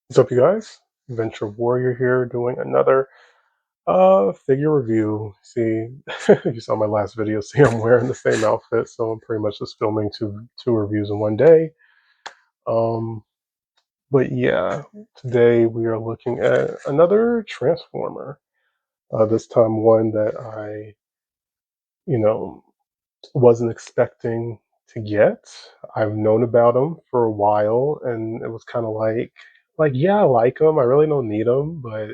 What's up, you guys? Adventure Warrior here, doing another figure review. See, you saw my last video. See, I'm wearing the same outfit, so I'm pretty much just filming two reviews in one day. Um, but yeah, today we are looking at another Transformer. This time, one that I, you know, wasn't expecting to get. I've known about him for a while, and it was kind of like yeah, I like him. I really don't need him, but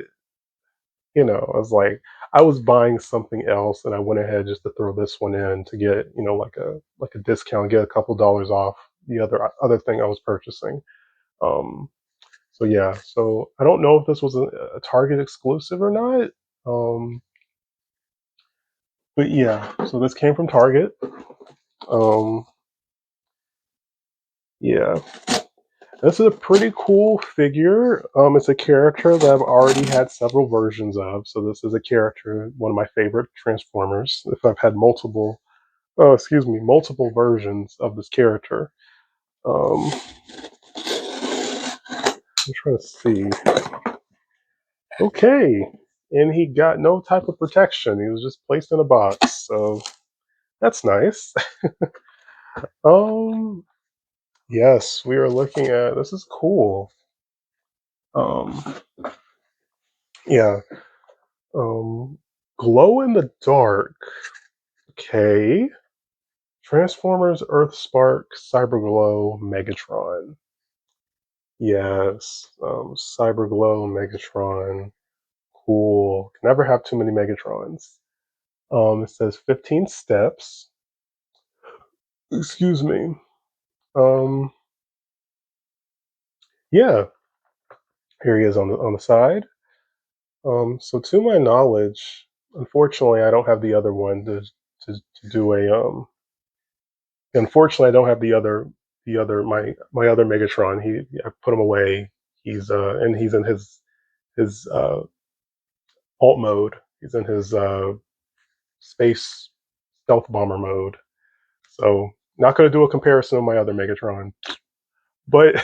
I was like, I was buying something else, and I went ahead just to throw this one in to get, like a discount, get a couple dollars off the other thing I was purchasing. Um, so yeah, so I don't know if this was a Target exclusive or not. Um, but yeah, so this came from Target. Um, yeah, this is a pretty cool figure. It's a character that I've already had several versions of. So this is a character, one of my favorite Transformers. If I've had multiple versions of this character. I'm trying to see. Okay, and he got no type of protection. He was just placed in a box, so that's nice. um, yes, we are looking at. This is cool. Um, yeah. Um, glow in the dark. Okay. Transformers Earth Spark Cyberglow Megatron. Yes. Cyberglow Megatron. Cool. Can never have too many Megatrons. It says 15 steps. Excuse me. Um, yeah. Here he is on the side. So to my knowledge, unfortunately, I don't have the other one to do a Unfortunately, I don't have the other my other Megatron. I put him away. He's in his alt mode. He's in his space stealth bomber mode. So not going to do a comparison of my other Megatron, but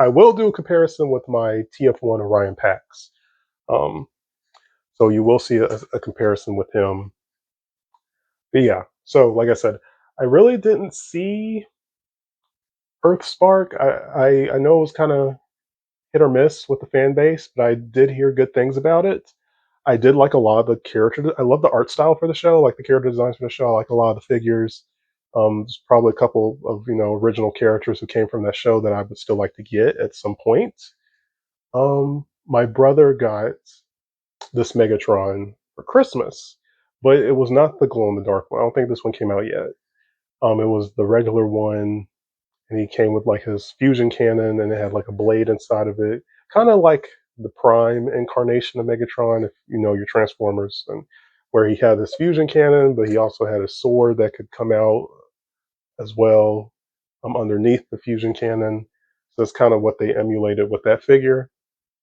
I will do a comparison with my TF1 Orion packs. Um, so you will see a comparison with him. But yeah, so like I said, I really didn't see Earthspark. I know it was kind of hit or miss with the fan base, but I did hear good things about it. I did like a lot of the character. I love the art style for the show, like the character designs for the show. I like a lot of the figures. There's probably a couple of original characters who came from that show that I would still like to get at some point. My brother got this Megatron for Christmas, but it was not the glow in the dark one. I don't think this one came out yet. It was the regular one, and he came with like his fusion cannon, and it had like a blade inside of it, kind of like the Prime incarnation of Megatron, if you know your Transformers, and where he had his fusion cannon, but he also had a sword that could come out as well underneath the fusion cannon. So that's kind of what they emulated with that figure.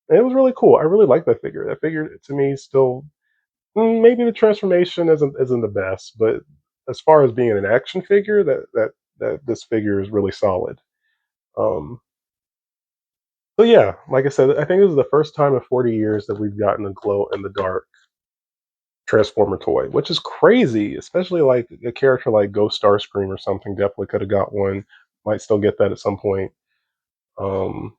And it was really cool. I really like that figure. That figure to me still maybe the transformation isn't the best, but as far as being an action figure, that this figure is really solid. Um, so yeah, like I said, I think this is the first time in 40 years that we've gotten a glow in the dark Transformer toy, which is crazy, especially like a character like Ghost Starscream or something. Definitely could have got one. Might still get that at some point. Um,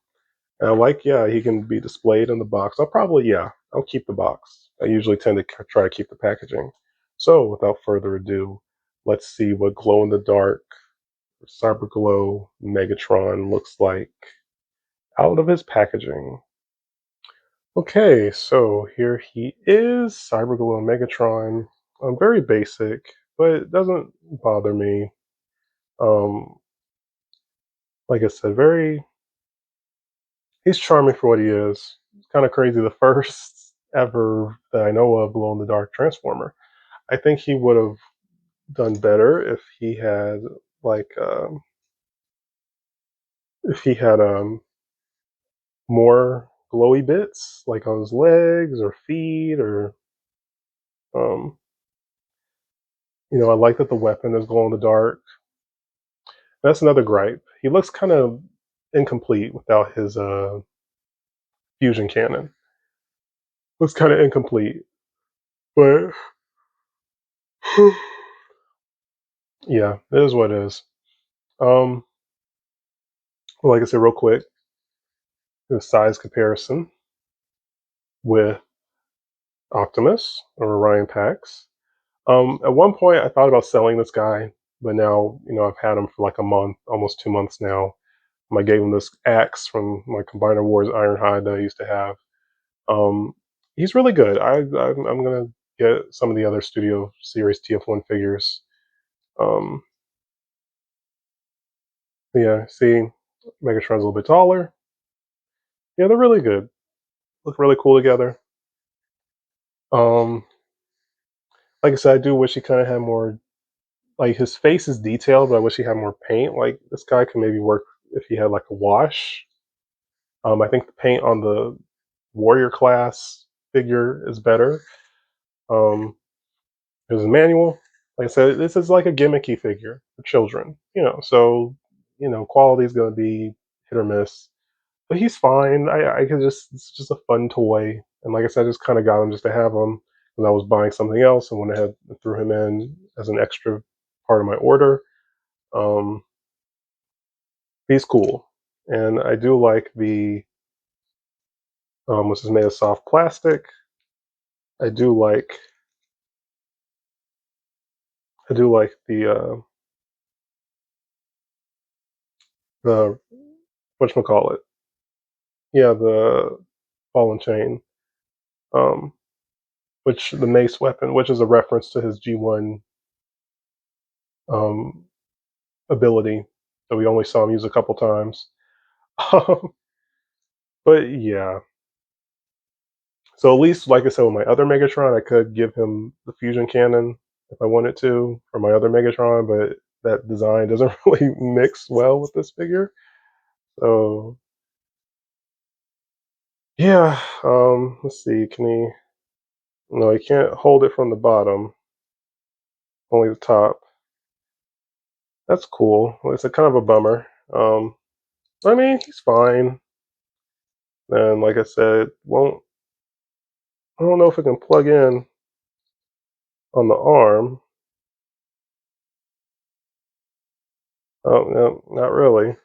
and I like, yeah, he can be displayed in the box. I'll keep the box. I usually tend to try to keep the packaging. So without further ado, let's see what glow in the dark Cyberglow Megatron looks like out of his packaging. Okay, so here he is, Cyberglow Megatron. Very basic, but it doesn't bother me. Um, like I said, he's charming for what he is. It's kind of crazy. The first ever that I know of glow in the dark Transformer. I think he would have done better like um, if he had more glowy bits like on his legs or feet or um, I like that the weapon is glow in the dark. That's another gripe. He looks kind of incomplete without his fusion cannon. It was kind of incomplete, but yeah, it is what it is. Um, like I said, real quick, the size comparison with Optimus or Orion Pax. At one point, I thought about selling this guy, but now I've had him for like a month, almost 2 months now. I gave him this axe from my Combiner Wars Ironhide that I used to have. Um, he's really good. I'm gonna get some of the other Studio Series TF1 figures. Um, yeah, see, Megatron's a little bit taller. Yeah, they're really good. Look really cool together. Um, like I said, I do wish he kind of had more. Like his face is detailed, but I wish he had more paint. Like this guy could maybe work if he had like a wash. I think the paint on the warrior class figure is better. There's a manual. Like I said, this is like a gimmicky figure for children, so quality is going to be hit or miss. But he's fine. I could it's just a fun toy, and like I said, I just kind of got him just to have him because I was buying something else and went ahead and threw him in as an extra part of my order. Um, he's cool, and I do like the which is made of soft plastic. I do like the whatchamacallit. Yeah, the ball and chain. Um, which the mace weapon, which is a reference to his G1 um, ability that we only saw him use a couple times. But yeah, so at least, like I said, with my other Megatron, I could give him the fusion cannon if I wanted to for my other Megatron, but that design doesn't really mix well with this figure. So yeah, let's see. Can he? No, he can't hold it from the bottom. Only the top. That's cool. Well, it's a kind of a bummer. I mean, he's fine. And like I said, won't I don't know if it can plug in on the arm. Oh no, not really.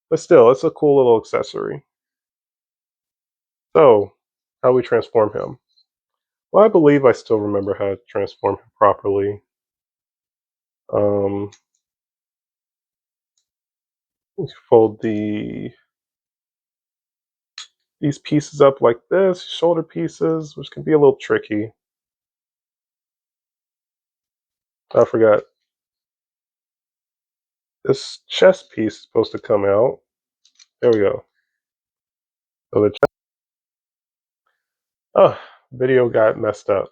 But still, it's a cool little accessory. So, how we transform him? Well, I believe I still remember how to transform him properly. Um, fold these pieces up like this, shoulder pieces, which can be a little tricky. I forgot. This chest piece is supposed to come out. There we go. So the oh, video got messed up.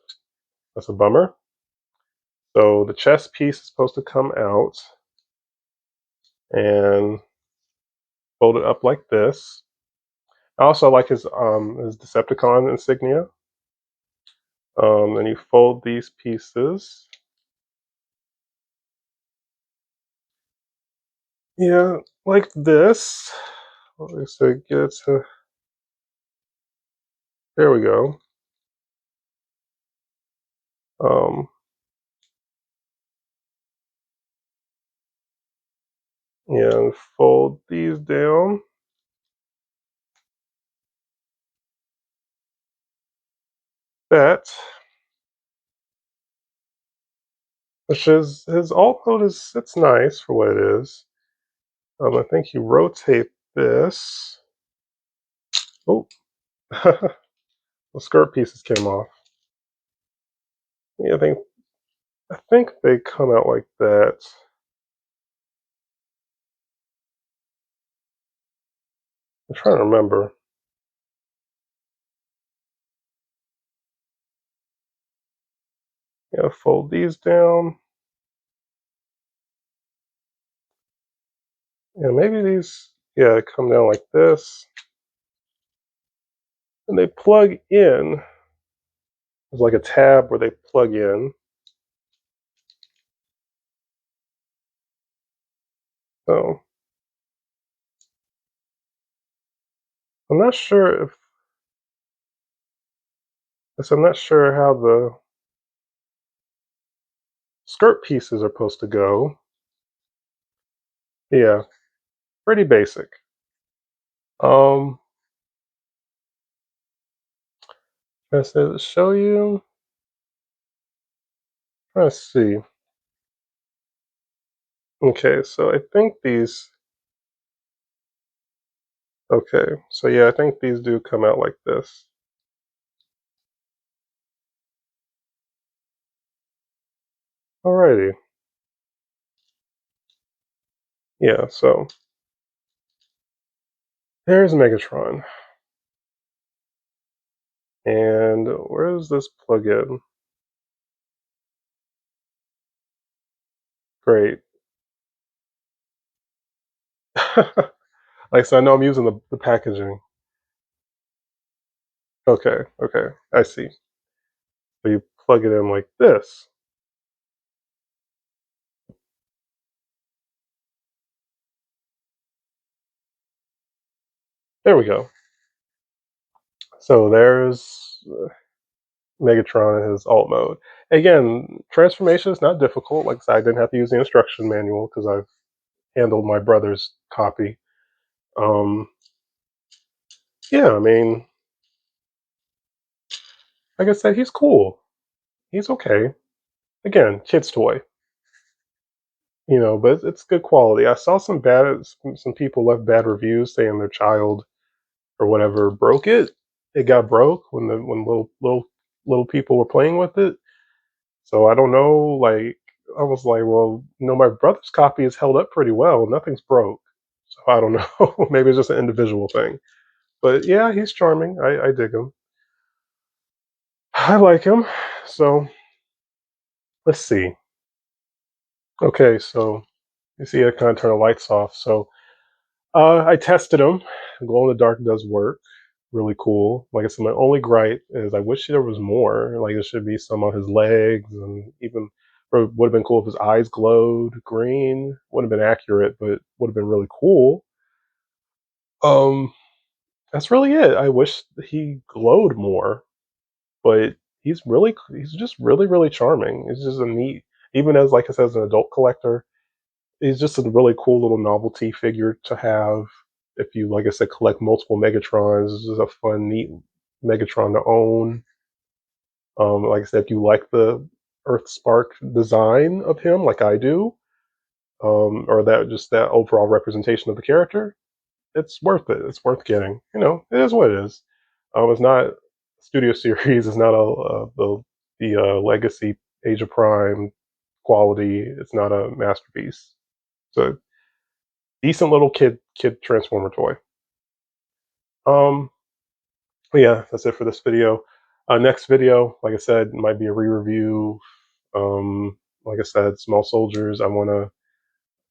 That's a bummer. So the chest piece is supposed to come out and fold it up like this. I also like his Decepticon insignia. And you fold these pieces. Yeah, like this. So get it to there we go. Um, yeah, and fold these down. That, which is his alt mode is it's nice for what it is. I think you rotate this. Oh, the skirt pieces came off. Yeah, I think they come out like that. I'm trying to remember. Yeah, fold these down. Yeah, maybe these, yeah, come down like this. And they plug in. There's like a tab where they plug in. So I'm not sure if So I'm not sure how the skirt pieces are supposed to go. Yeah, pretty basic. Um, let's show you. Let's see. Okay, so I think these. Okay, so yeah, I think these do come out like this. Alrighty. Yeah, so there's Megatron. And where does this plug in? Great. Like, so I know I'm using the packaging. Okay, okay, I see. So you plug it in like this. There we go. So there's Megatron in his alt mode. Again, transformation is not difficult. Like I said, I didn't have to use the instruction manual because I've handled my brother's copy. Um, yeah, I mean, like I said, he's cool. He's okay. Again, kid's toy. But it's good quality. I saw some people left bad reviews saying their child or whatever broke it. It got broke when little people were playing with it. So I don't know. Like I was like, well, my brother's copy is held up pretty well. Nothing's broke. So I don't know. Maybe it's just an individual thing. But yeah, he's charming. I dig him. I like him. So let's see. Okay, so you see, I kind of turn the lights off. So I tested them. Glow in the dark does work. Really cool. Like I said, my only gripe is I wish there was more. Like there should be some on his legs, and even or it would have been cool if his eyes glowed green. Wouldn't have been accurate, but would have been really cool. Um, that's really it. I wish he glowed more, but he's just really charming. It's just a neat, even as like I said, as an adult collector, he's just a really cool little novelty figure to have. If you, like I said, collect multiple Megatrons, this is a fun, neat Megatron to own. Like I said, if you like the Earth Spark design of him, like I do, or that overall representation of the character, it's worth it. It's worth getting. It is what it is. It's not Studio Series. It's not the Legacy Age of Prime quality. It's not a masterpiece. It's a decent little kid Transformer toy. Um, but yeah, that's it for this video. Next video, like I said, might be a re-review. Like I said, Small Soldiers. Like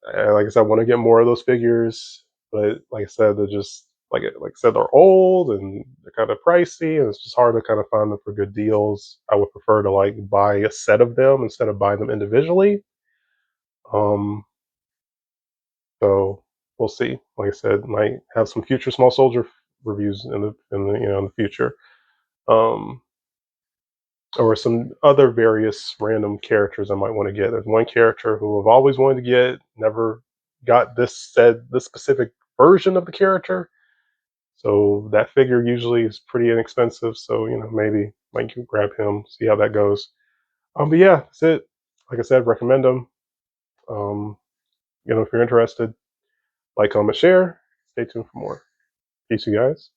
I said, I want to get more of those figures, but like I said, they're just like I said, they're old and they're kind of pricey, and it's just hard to kind of find them for good deals. I would prefer to like buy a set of them instead of buying them individually. Um, so we'll see. Like I said, might have some future Small Soldier reviews in the future. Um, or some other various random characters I might want to get. There's one character who I've always wanted to get, never got this specific version of the character. So that figure usually is pretty inexpensive. So maybe might grab him, see how that goes. But yeah, that's it. Like I said, recommend them. Um, if you're interested, like, comment, share. Stay tuned for more. Peace, you guys.